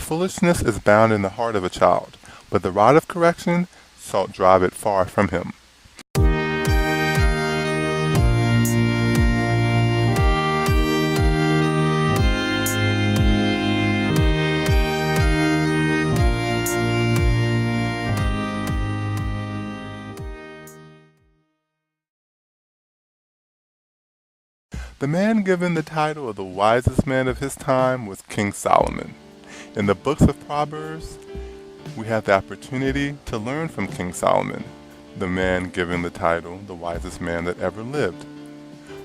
Foolishness is bound in the heart of a child, but the rod of correction shall drive it far from him. The man given the title of the wisest man of his time was King Solomon. In the books of Proverbs, we have the opportunity to learn from King Solomon, the man given the title the wisest man that ever lived.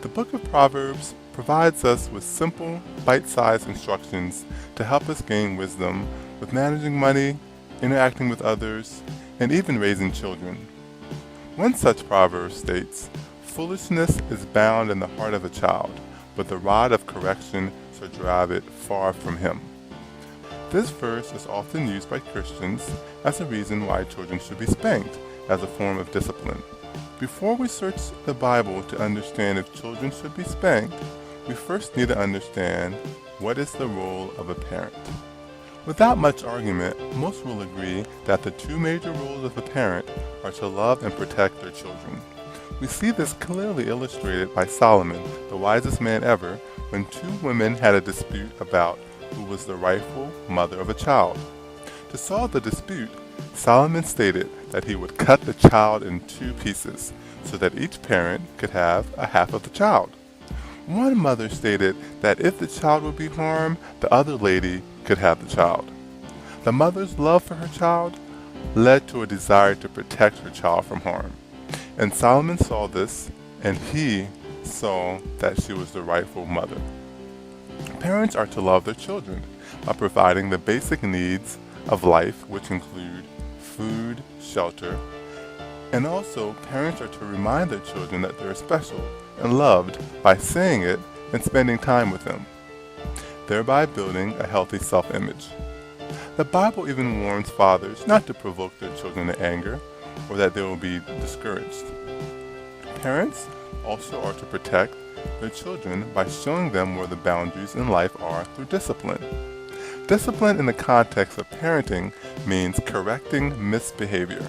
The book of Proverbs provides us with simple, bite-sized instructions to help us gain wisdom with managing money, interacting with others, and even raising children. One such proverb states, "Foolishness is bound in the heart of a child, but the rod of correction shall drive it far from him." This verse is often used by Christians as a reason why children should be spanked as a form of discipline. Before we search the Bible to understand if children should be spanked, we first need to understand what is the role of a parent. Without much argument, most will agree that the two major roles of a parent are to love and protect their children. We see this clearly illustrated by Solomon, the wisest man ever, when two women had a dispute about who was the rightful mother of a child. To solve the dispute, Solomon stated that he would cut the child in two pieces so that each parent could have a half of the child. One mother stated that if the child would be harmed, the other lady could have the child. The mother's love for her child led to a desire to protect her child from harm. And Solomon saw this, and he saw that she was the rightful mother. Parents are to love their children by providing the basic needs of life, which include food, shelter, and also parents are to remind their children that they're special and loved by saying it and spending time with them, thereby building a healthy self-image. The Bible even warns fathers not to provoke their children to anger or that they will be discouraged. Parents also are to protect their children by showing them where the boundaries in life are through discipline. Discipline in the context of parenting means correcting misbehavior.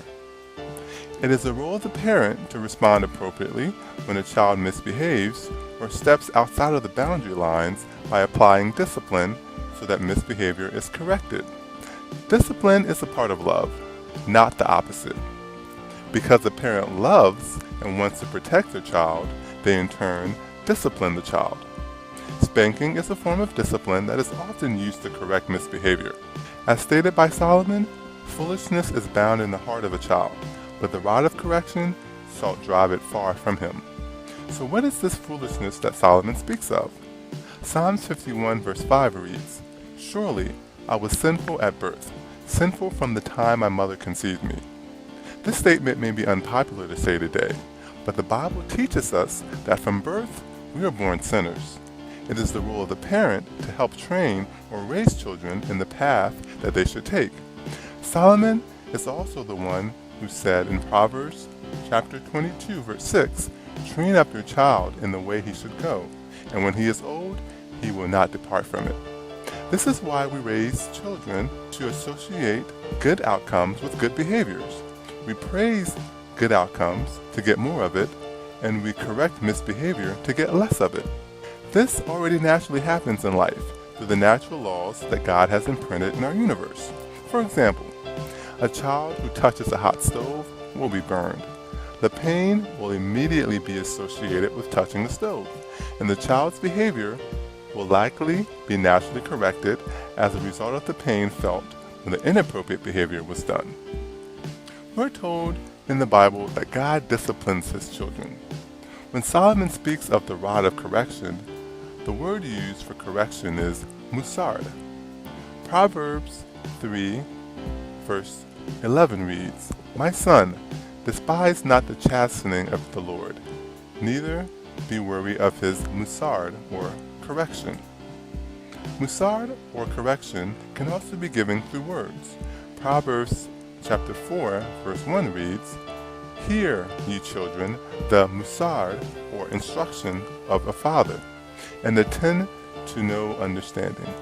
It is the role of the parent to respond appropriately when a child misbehaves or steps outside of the boundary lines by applying discipline so that misbehavior is corrected. Discipline is a part of love, not the opposite. Because the parent loves and wants to protect their child, they in turn discipline the child. Spanking is a form of discipline that is often used to correct misbehavior. As stated by Solomon, foolishness is bound in the heart of a child, but the rod of correction shall drive it far from him. So what is this foolishness that Solomon speaks of? Psalms 51 verse 5 reads, "Surely I was sinful at birth, sinful from the time my mother conceived me." This statement may be unpopular to say today, but the Bible teaches us that from birth we are born sinners. It is the role of the parent to help train or raise children in the path that they should take. Solomon is also the one who said in Proverbs chapter 22 verse 6, "Train up your child in the way he should go, and when he is old, he will not depart from it." This is why we raise children to associate good outcomes with good behaviors. We praise good outcomes to get more of it, and we correct misbehavior to get less of it. This already naturally happens in life through the natural laws that God has imprinted in our universe. For example, a child who touches a hot stove will be burned. The pain will immediately be associated with touching the stove, and the child's behavior will likely be naturally corrected as a result of the pain felt when the inappropriate behavior was done. We're told in the Bible that God disciplines his children. When Solomon speaks of the rod of correction, the word used for correction is musard. Proverbs 3 verse 11 reads, "My son, despise not the chastening of the Lord, neither be weary of his musard," or correction. Musard or correction can also be given through words. Proverbs chapter 4 verse 1 reads, "Hear, ye children, the musard or instruction of a father, and attend to know understanding."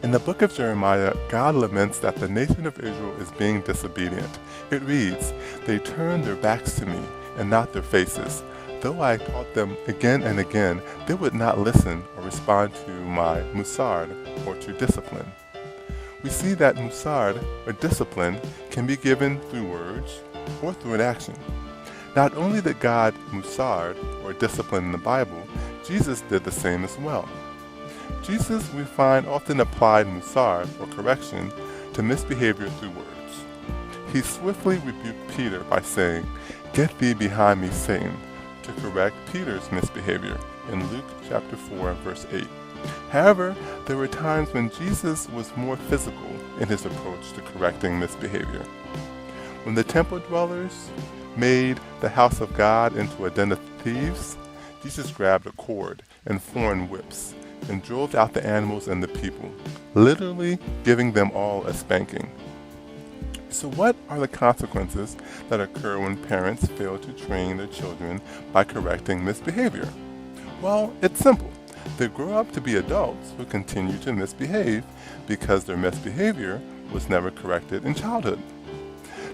In the book of Jeremiah, God laments that the nation of Israel is being disobedient. It reads, "They turn their backs to me, and not their faces. Though I taught them again and again, they would not listen or respond to my musard, or to discipline." We see that musard, or discipline, can be given through words or through an action. Not only did God musard, or discipline in the Bible, Jesus did the same as well. Jesus, we find, often applied musard, or correction, to misbehavior through words. He swiftly rebuked Peter by saying, "Get thee behind me, Satan," to correct Peter's misbehavior in Luke chapter 4, verse 8. However, there were times when Jesus was more physical in his approach to correcting misbehavior. When the temple dwellers made the house of God into a den of thieves, Jesus grabbed a cord and thorn whips and drove out the animals and the people, literally giving them all a spanking. So what are the consequences that occur when parents fail to train their children by correcting misbehavior? Well, it's simple. They grow up to be adults who continue to misbehave because their misbehavior was never corrected in childhood.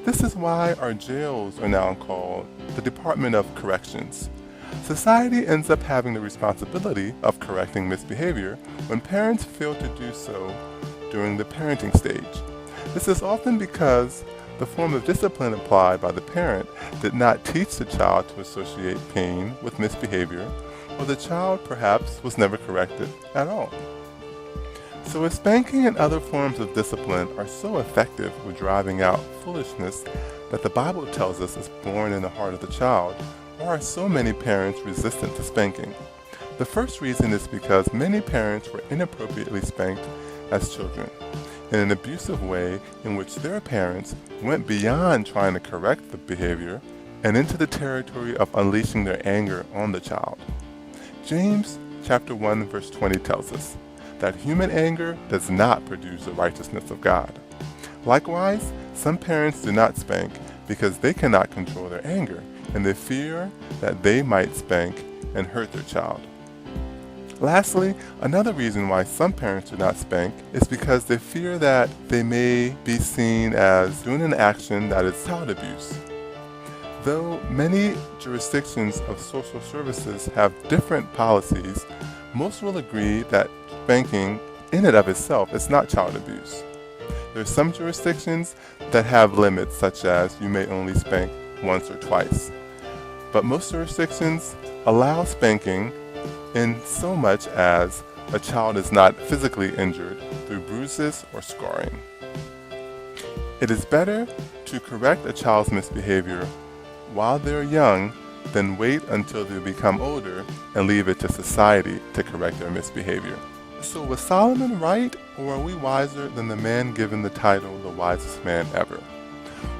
This is why our jails are now called the Department of Corrections. Society ends up having the responsibility of correcting misbehavior when parents fail to do so during the parenting stage. This is often because the form of discipline applied by the parent did not teach the child to associate pain with misbehavior, or the child perhaps was never corrected at all. So if spanking and other forms of discipline are so effective with driving out foolishness that the Bible tells us is born in the heart of the child, why are so many parents resistant to spanking? The first reason is because many parents were inappropriately spanked as children, in an abusive way in which their parents went beyond trying to correct the behavior and into the territory of unleashing their anger on the child. James chapter 1 verse 20 tells us that human anger does not produce the righteousness of God. Likewise, some parents do not spank because they cannot control their anger, and they fear that they might spank and hurt their child. Lastly, another reason why some parents do not spank is because they fear that they may be seen as doing an action that is child abuse. Though many jurisdictions of social services have different policies, most will agree that spanking in and of itself is not child abuse. There are some jurisdictions that have limits, such as you may only spank once or twice. But most jurisdictions allow spanking in so much as a child is not physically injured through bruises or scarring. It is better to correct a child's misbehavior while they're young than wait until they become older and leave it to society to correct their misbehavior. So was Solomon right, or are we wiser than the man given the title the wisest man ever?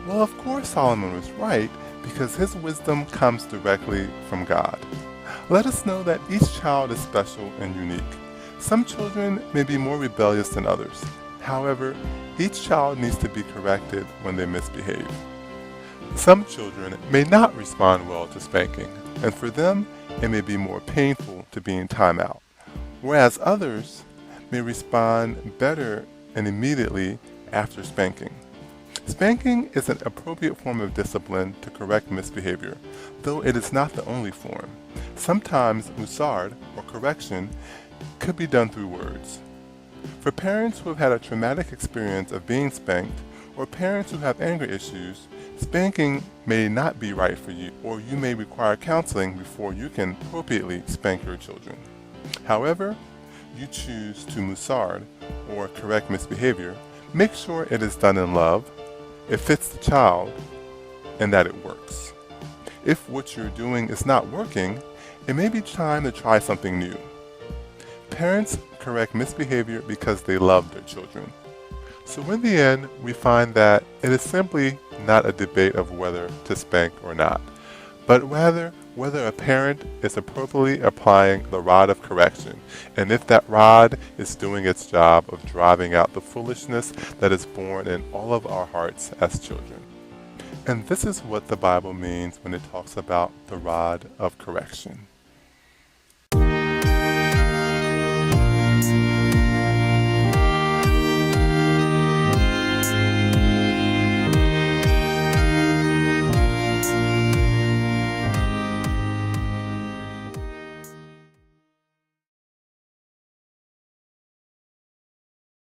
Well, of course Solomon was right, because his wisdom comes directly from God. Let us know that each child is special and unique. Some children may be more rebellious than others. However, each child needs to be corrected when they misbehave. Some children may not respond well to spanking, and for them, it may be more painful to be in timeout, whereas others may respond better and immediately after spanking. Spanking is an appropriate form of discipline to correct misbehavior, though it is not the only form. Sometimes musard, or correction, could be done through words. For parents who have had a traumatic experience of being spanked, or parents who have anger issues, spanking may not be right for you, or you may require counseling before you can appropriately spank your children. However, you choose to musard, or correct misbehavior, make sure it is done in love, it fits the child, and that it works. If what you're doing is not working, it may be time to try something new. Parents correct misbehavior because they love their children. So in the end, we find that it is simply not a debate of whether to spank or not, but rather whether a parent is appropriately applying the rod of correction, and if that rod is doing its job of driving out the foolishness that is born in all of our hearts as children. And this is what the Bible means when it talks about the rod of correction.